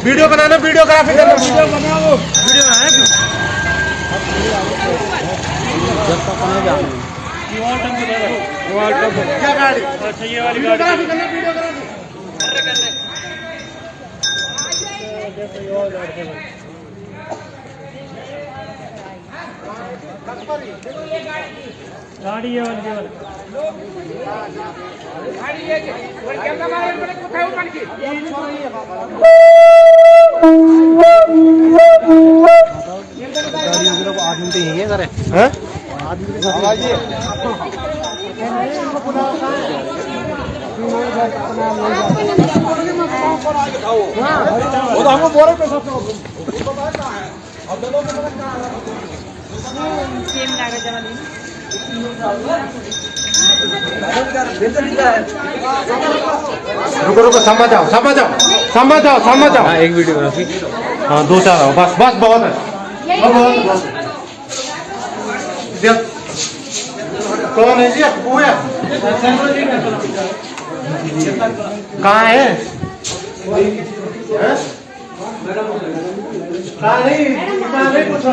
Video बनाना, videography करना, video बनाओ, video बनाए क्यों? जब तक नहीं जाने क्या गाड़ी, अच्छा ये वाली गाड़ी करना, वीडियोग्राफी गाड़ी ये वाली गाड़ी ये कैमरा मारे बड़े कोठा ऊपर की गाड़ी लोग आदमी तो यही है सर हैं आदमी के साथ आइए वो तो हमको बोल रहे थे सब अब दोनों को सेम कागज वाली रुको रुको, समझ जाओ समझ जाओ समझ जाओ समझ जाओ। हाँ एक वीडियोग्राफी, हाँ दो चार आओ, बस बस बहुत है, बहुत कौन है जी? पूरा कहाँ है? कहाँ नहीं कुछ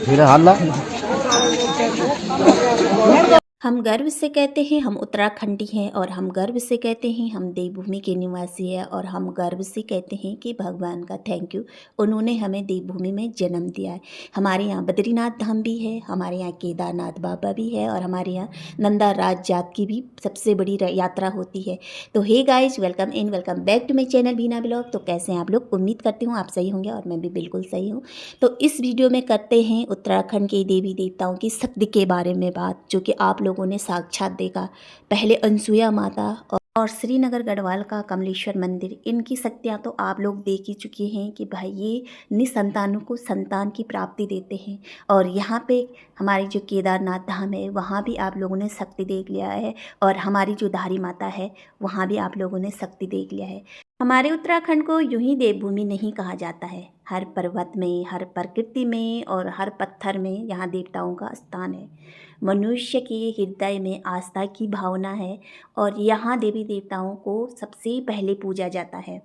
फिर हाल हम गर्व से कहते हैं हम उत्तराखंडी हैं, और हम गर्व से कहते हैं हम देवभूमि के निवासी हैं, और हम गर्व से कहते हैं कि भगवान का थैंक यू, उन्होंने हमें देवभूमि में जन्म दिया है। हमारे यहाँ बद्रीनाथ धाम भी है, हमारे यहाँ केदारनाथ बाबा भी है, और हमारे यहाँ नंदा राज जात की भी सबसे बड़ी यात्रा होती है। तो hey guys, welcome in welcome back to my channel Beena blog. तो कैसे हैं आप लोग? उम्मीद करती हूँ आप सही होंगे, और मैं भी बिल्कुल सही हूँ। तो इस वीडियो में करते हैं उत्तराखंड के देवी देवताओं की शक्ति के बारे में बात, जो कि आप लोगों ने साक्षात देखा। पहले अनसुईया माता और श्रीनगर गढ़वाल का कमलेश्वर मंदिर, इनकी शक्तियाँ तो आप लोग देख ही चुके हैं कि भाई ये निसंतानों को संतान की प्राप्ति देते हैं। और यहाँ पे हमारी जो केदारनाथ धाम है, वहाँ भी आप लोगों ने शक्ति देख लिया है, और हमारी जो धारी माता है वहाँ भी आप लोगों ने शक्ति देख लिया है। हमारे उत्तराखंड को यूं ही देवभूमि नहीं कहा जाता है। हर पर्वत में, हर प्रकृति में और हर पत्थर में यहाँ देवताओं का स्थान है। मनुष्य के हृदय में आस्था की भावना है, और यहाँ देवी देवताओं को सबसे पहले पूजा जाता है।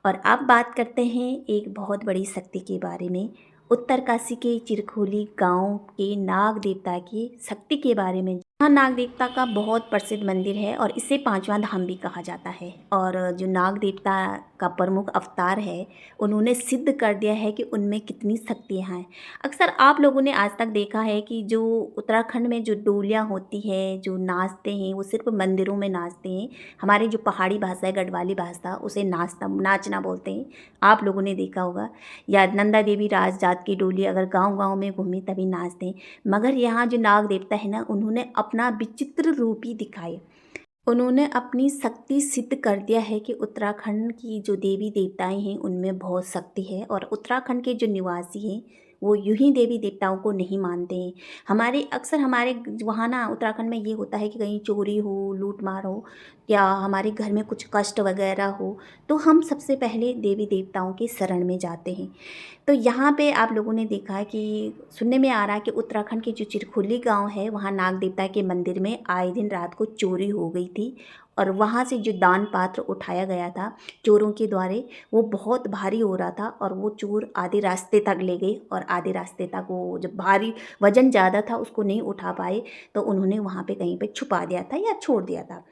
और अब बात करते हैं एक बहुत बड़ी शक्ति के बारे में, उत्तरकाशी के चिरखोली गांव के नाग देवता की शक्ति के बारे में। यहाँ नाग देवता का बहुत प्रसिद्ध मंदिर है, और इसे पांचवा धाम भी कहा जाता है। और जो नाग देवता का प्रमुख अवतार है, उन्होंने सिद्ध कर दिया है कि उनमें कितनी शक्तियाँ हैं। अक्सर आप लोगों ने आज तक देखा है कि जो उत्तराखंड में जो डोलियाँ होती है, जो नाचते हैं, वो सिर्फ मंदिरों में नाचते हैं। हमारी जो पहाड़ी भाषा है, गढ़वाली भाषा, उसे नाचना बोलते हैं, आप लोगों ने देखा होगा। या नंदा देवी राज जात की डोली अगर गांव-गांव में घूमे तभी नाचते हैं। मगर यहाँ जो नाग देवता है ना, उन्होंने अपना विचित्र रूप ही दिखाए। उन्होंने अपनी शक्ति सिद्ध कर दिया है कि उत्तराखंड की जो देवी देवताएं हैं उनमें बहुत शक्ति है, और उत्तराखंड के जो निवासी हैं वो यूं ही देवी देवताओं को नहीं मानते हैं। अक्सर हमारे वहाँ ना उत्तराखंड में ये होता है कि कहीं चोरी हो, लूट मार हो, या हमारे घर में कुछ कष्ट वगैरह हो, तो हम सबसे पहले देवी देवताओं के शरण में जाते हैं। तो यहाँ पे आप लोगों ने देखा है कि सुनने में आ रहा है कि उत्तराखंड के जो चिरखोली गांव है, वहाँ नाग देवता के मंदिर में आए दिन रात को चोरी हो गई थी, और वहाँ से जो दान पात्र उठाया गया था चोरों के द्वारे, वो बहुत भारी हो रहा था, और वो चोर आधे रास्ते तक ले गए, और आधे रास्ते तक वो जब भारी वजन ज़्यादा था उसको नहीं उठा पाए, तो उन्होंने वहाँ पे कहीं पे छुपा दिया था या छोड़ दिया था।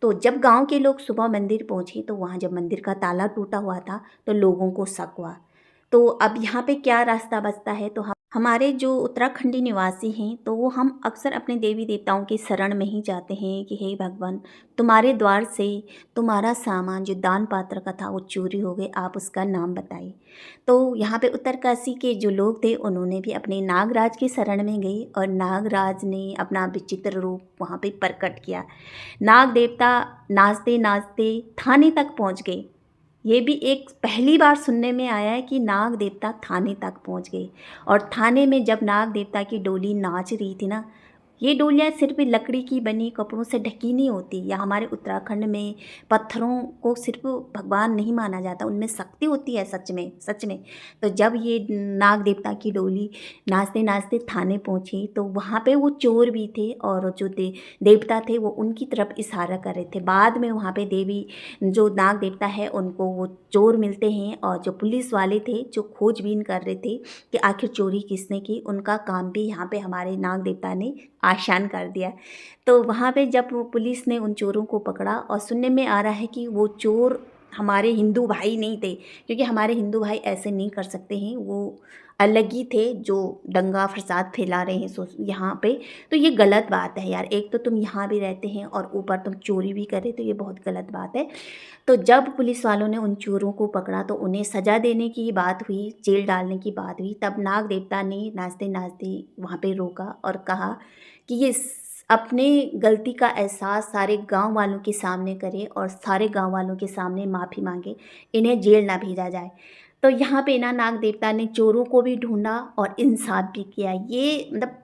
तो जब गांव के लोग सुबह मंदिर पहुँचे, तो वहाँ जब मंदिर का ताला टूटा हुआ था, तो लोगों को शक हुआ। तो अब यहाँ पे क्या रास्ता बचता है? तो हमारे जो उत्तराखंडी निवासी हैं, तो वो हम अक्सर अपने देवी देवताओं की शरण में ही जाते हैं कि हे भगवान, तुम्हारे द्वार से तुम्हारा सामान जो दान पात्र का था वो चोरी हो गए, आप उसका नाम बताइए। तो यहाँ पे उत्तरकाशी के जो लोग थे, उन्होंने भी अपने नागराज की शरण में गए, और नागराज ने अपना विचित्र रूप वहाँ पे प्रकट किया। नाग देवता नाचते नाचते थाने तक पहुँच गए। ये भी एक पहली बार सुनने में आया है कि नाग देवता थाने तक पहुंच गए। और थाने में जब नाग देवता की डोली नाच रही थी ना, ये डोलियाँ सिर्फ लकड़ी की बनी कपड़ों से ढकी नहीं होती। या हमारे उत्तराखंड में पत्थरों को सिर्फ भगवान नहीं माना जाता, उनमें शक्ति होती है सच में, सच में। तो जब ये नाग देवता की डोली नाचते नाचते थाने पहुँची तो वहाँ पे वो चोर भी थे और जो देवता थे वो उनकी तरफ इशारा कर रहे थे। बाद में वहाँ पे देवी जो नाग देवता है उनको वो चोर मिलते हैं, और जो पुलिस वाले थे जो खोजबीन कर रहे थे कि आखिर चोरी किसने की, उनका काम भी यहाँ पे हमारे नाग देवता ने आसान कर दिया। तो वहाँ पे जब वो पुलिस ने उन चोरों को पकड़ा, और सुनने में आ रहा है कि वो चोर हमारे हिंदू भाई नहीं थे, क्योंकि हमारे हिंदू भाई ऐसे नहीं कर सकते हैं, वो अलग ही थे जो दंगा फसाद फैला रहे हैं यहाँ पे। तो ये गलत बात है यार, एक तो तुम यहाँ भी रहते हैं और ऊपर तुम चोरी भी कर रहे, तो ये बहुत गलत बात है। तो जब पुलिस वालों ने उन चोरों को पकड़ा तो उन्हें सज़ा देने की बात हुई, जेल डालने की बात हुई, तब नाग देवता ने नाचते नाचते वहाँ पे रोका और कहा कि ये अपने गलती का एहसास सारे गांव वालों के सामने करे और सारे गांव वालों के सामने माफ़ी मांगे, इन्हें जेल ना भेजा जाए। तो यहाँ पे ना नाग देवता ने चोरों को भी ढूंढा और इंसाफ भी किया। ये मतलब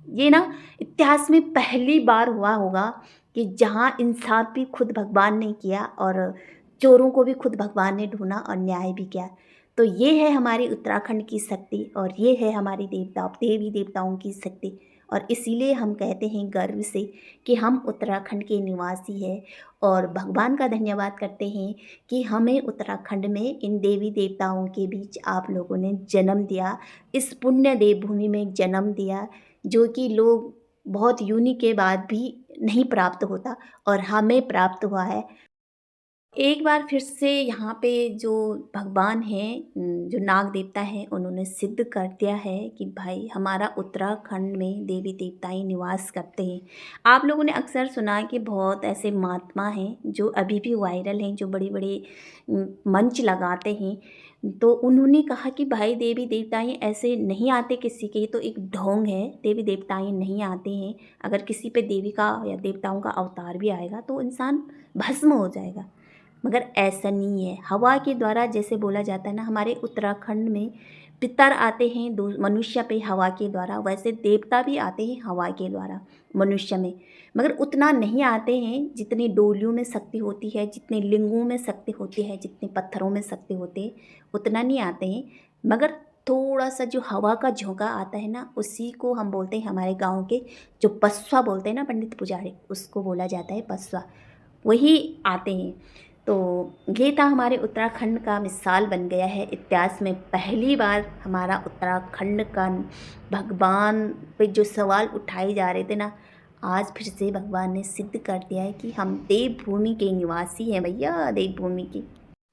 ये ना इतिहास में पहली बार हुआ होगा कि जहाँ इंसाफ भी खुद भगवान ने किया और चोरों को भी खुद भगवान ने ढूंढा और न्याय भी किया। तो ये है हमारी उत्तराखंड की शक्ति, और ये है हमारी देवी देवताओं की शक्ति। और इसीलिए हम कहते हैं गर्व से कि हम उत्तराखंड के निवासी हैं, और भगवान का धन्यवाद करते हैं कि हमें उत्तराखंड में इन देवी देवताओं के बीच आप लोगों ने जन्म दिया, इस पुण्य देवभूमि में जन्म दिया, जो कि लोग बहुत यूनि के बाद भी नहीं प्राप्त होता, और हमें प्राप्त हुआ है। एक बार फिर से यहाँ पे जो भगवान हैं, जो नाग देवता हैं, उन्होंने सिद्ध कर दिया है कि भाई हमारा उत्तराखंड में देवी देवताएं निवास करते हैं। आप लोगों ने अक्सर सुना है कि बहुत ऐसे महात्मा हैं जो अभी भी वायरल हैं, जो बड़े बड़े मंच लगाते हैं। तो उन्होंने कहा कि भाई देवी देवताएं ऐसे नहीं आते किसी के, तो एक ढोंग है, देवी देवताएं नहीं आते हैं। अगर किसी पे देवी का या देवताओं का अवतार भी आएगा तो इंसान भस्म हो जाएगा, मगर ऐसा नहीं है। हवा के द्वारा जैसे बोला जाता है ना, हमारे उत्तराखंड में पितर आते हैं मनुष्य पे हवा के द्वारा, वैसे देवता भी आते हैं हवा के द्वारा मनुष्य में, मगर उतना नहीं आते हैं जितनी डोलियों में शक्ति होती है, जितने लिंगों में शक्ति होती है, जितने पत्थरों में शक्ति होते हैं, उतना नहीं आते हैं। मगर थोड़ा सा जो हवा का झोंका आता है ना, उसी को हम बोलते हैं हमारे गाँव के जो पसवा बोलते हैं ना पंडित पुजारी, उसको बोला जाता है पसवा, वही आते हैं। तो ये था हमारे उत्तराखंड का मिसाल बन गया है। इतिहास में पहली बार हमारा उत्तराखंड का भगवान पे जो सवाल उठाए जा रहे थे ना, आज फिर से भगवान ने सिद्ध कर दिया है कि हम देवभूमि के निवासी हैं भैया, देवभूमि की।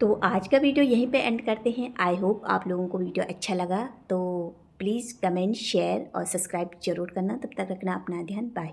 तो आज का वीडियो यहीं पे एंड करते हैं। आई होप आप लोगों को वीडियो अच्छा लगा, तो प्लीज़ कमेंट शेयर और सब्सक्राइब ज़रूर करना। तब तक रखना अपना ध्यान, बाय।